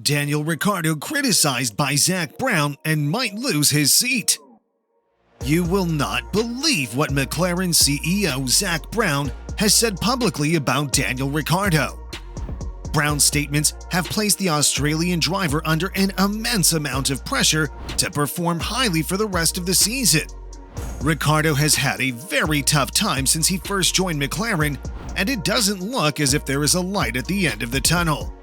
Daniel Ricciardo criticized by Zak Brown and might lose his seat. You will not believe what McLaren CEO Zak Brown has said publicly about Daniel Ricciardo. Brown's statements have placed the Australian driver under an immense amount of pressure to perform highly for the rest of the season. Ricciardo has had a very tough time since he first joined McLaren, and it doesn't look as if there is a light at the end of the tunnel.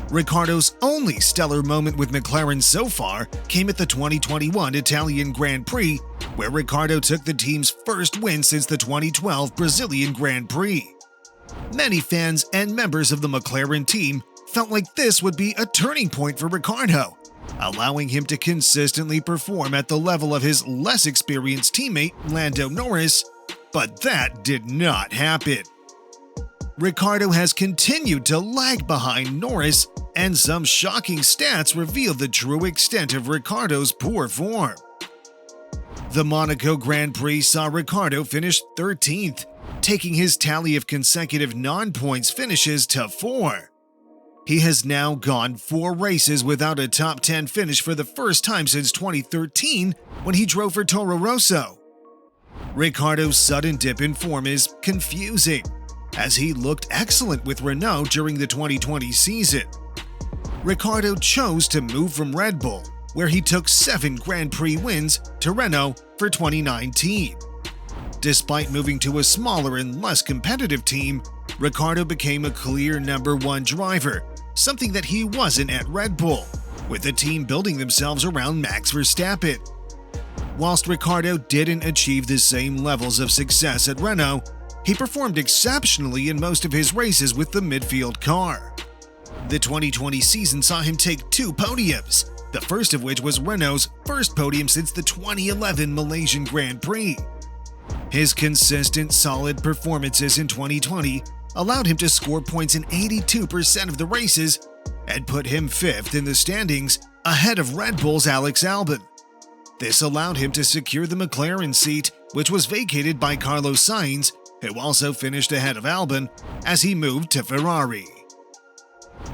Ricciardo's only stellar moment with McLaren so far came at the 2021 Italian Grand Prix, where Ricciardo took the team's first win since the 2012 Brazilian Grand Prix. Many fans and members of the McLaren team felt like this would be a turning point for Ricciardo, allowing him to consistently perform at the level of his less experienced teammate Lando Norris, but that did not happen. Ricciardo has continued to lag behind Norris, and some shocking stats reveal the true extent of Ricciardo's poor form. The Monaco Grand Prix saw Ricciardo finish 13th, taking his tally of consecutive non-points finishes to 4. He has now gone 4 races without a top 10 finish for the first time since 2013 when he drove for Toro Rosso. Ricciardo's sudden dip in form is confusing, as he looked excellent with Renault during the 2020 season. Ricciardo chose to move from Red Bull, where he took 7 Grand Prix wins, to Renault for 2019. Despite moving to a smaller and less competitive team, Ricciardo became a clear number 1 driver, something that he wasn't at Red Bull, with the team building themselves around Max Verstappen. Whilst Ricciardo didn't achieve the same levels of success at Renault, he performed exceptionally in most of his races with the midfield car. The 2020 season saw him take 2 podiums, the first of which was Renault's first podium since the 2011 Malaysian Grand Prix. His consistent, solid performances in 2020 allowed him to score points in 82% of the races and put him 5th in the standings, ahead of Red Bull's Alex Albon. This allowed him to secure the McLaren seat, which was vacated by Carlos Sainz, who also finished ahead of Albon as he moved to Ferrari.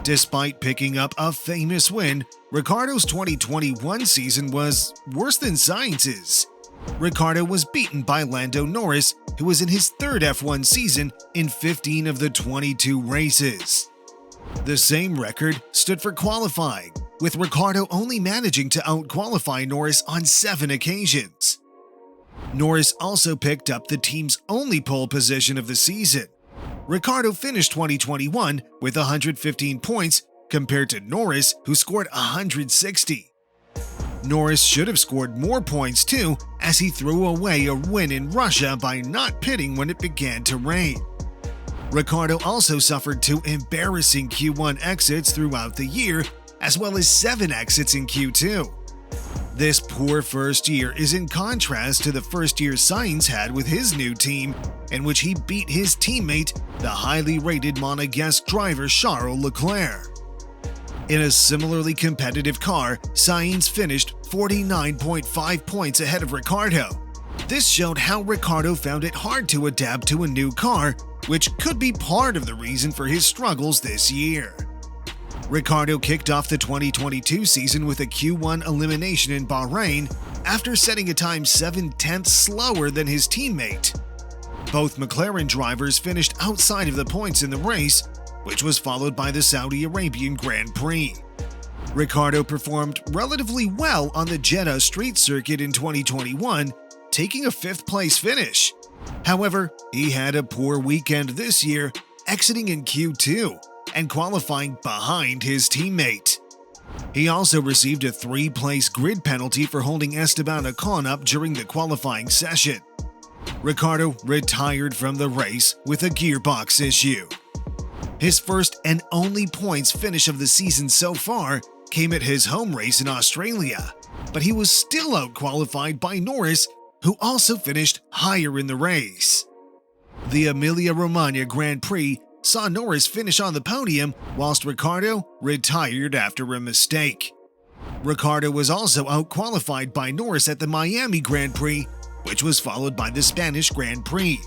Despite picking up a famous win, Ricciardo's 2021 season was worse than Sainz's. Ricciardo was beaten by Lando Norris, who was in his 3rd F1 season in 15 of the 22 races. The same record stood for qualifying, with Ricciardo only managing to out-qualify Norris on 7 occasions. Norris also picked up the team's only pole position of the season. Ricciardo finished 2021 with 115 points compared to Norris, who scored 160. Norris should have scored more points too, as he threw away a win in Russia by not pitting when it began to rain. Ricciardo also suffered 2 embarrassing Q1 exits throughout the year, as well as 7 exits in Q2. This poor first year is in contrast to the first year Sainz had with his new team, in which he beat his teammate, the highly rated Monegasque driver Charles Leclerc. In a similarly competitive car, Sainz finished 49.5 points ahead of Ricciardo. This showed how Ricciardo found it hard to adapt to a new car, which could be part of the reason for his struggles this year. Ricciardo kicked off the 2022 season with a Q1 elimination in Bahrain after setting a time 7/10 slower than his teammate. Both McLaren drivers finished outside of the points in the race, which was followed by the Saudi Arabian Grand Prix. Ricciardo performed relatively well on the Jeddah street circuit in 2021, taking a 5th place finish. However, he had a poor weekend this year, exiting in Q2 and qualifying behind his teammate. He also received a 3-place grid penalty for holding Esteban Ocon up during the qualifying session. Ricciardo retired from the race with a gearbox issue. His first and only points finish of the season so far came at his home race in Australia, but he was still out-qualified by Norris, who also finished higher in the race. The Emilia Romagna Grand Prix saw Norris finish on the podium, whilst Ricciardo retired after a mistake. Ricciardo was also out-qualified by Norris at the Miami Grand Prix, which was followed by the Spanish Grand Prix.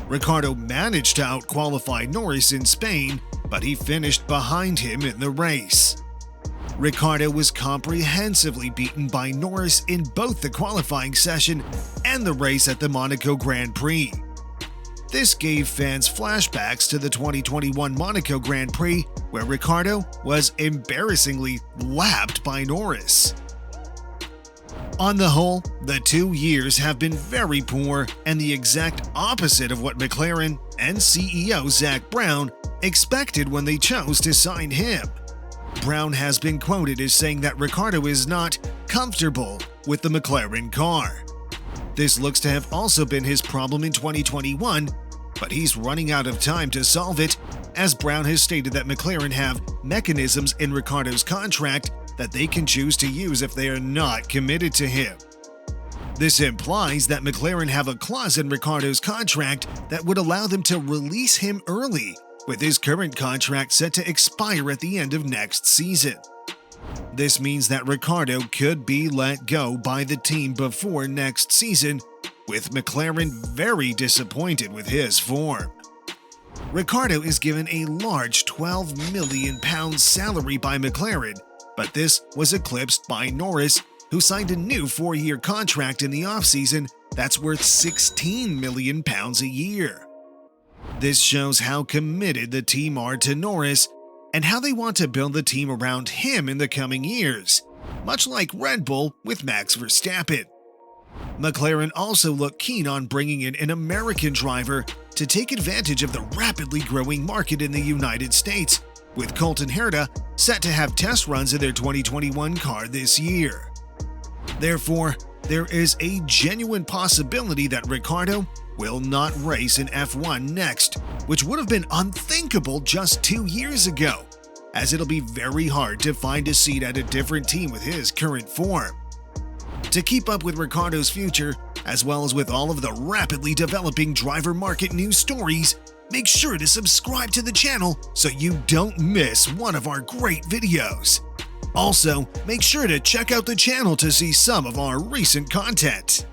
Ricciardo managed to out-qualify Norris in Spain, but he finished behind him in the race. Ricciardo was comprehensively beaten by Norris in both the qualifying session and the race at the Monaco Grand Prix. This gave fans flashbacks to the 2021 Monaco Grand Prix, where Ricciardo was embarrassingly lapped by Norris. On the whole, the 2 years have been very poor and the exact opposite of what McLaren and CEO Zak Brown expected when they chose to sign him. Brown has been quoted as saying that Ricciardo is not comfortable with the McLaren car. This looks to have also been his problem in 2021, but he's running out of time to solve it, as Brown has stated that McLaren have mechanisms in Ricciardo's contract that they can choose to use if they are not committed to him. This implies that McLaren have a clause in Ricciardo's contract that would allow them to release him early, with his current contract set to expire at the end of next season. This means that Ricciardo could be let go by the team before next season, with McLaren very disappointed with his form. Ricciardo is given a large £12 million salary by McLaren, but this was eclipsed by Norris, who signed a new 4-year contract in the offseason that's worth £16 million a year. This shows how committed the team are to Norris and how they want to build the team around him in the coming years, much like Red Bull with Max Verstappen. McLaren also look keen on bringing in an American driver to take advantage of the rapidly growing market in the United States, with Colton Herta set to have test runs in their 2021 car this year. Therefore, there is a genuine possibility that Ricciardo will not race in F1 next, which would have been unthinkable just 2 years ago, as it'll be very hard to find a seat at a different team with his current form. To keep up with Ricciardo's future, as well as with all of the rapidly developing driver market news stories, make sure to subscribe to the channel so you don't miss one of our great videos. Also, make sure to check out the channel to see some of our recent content.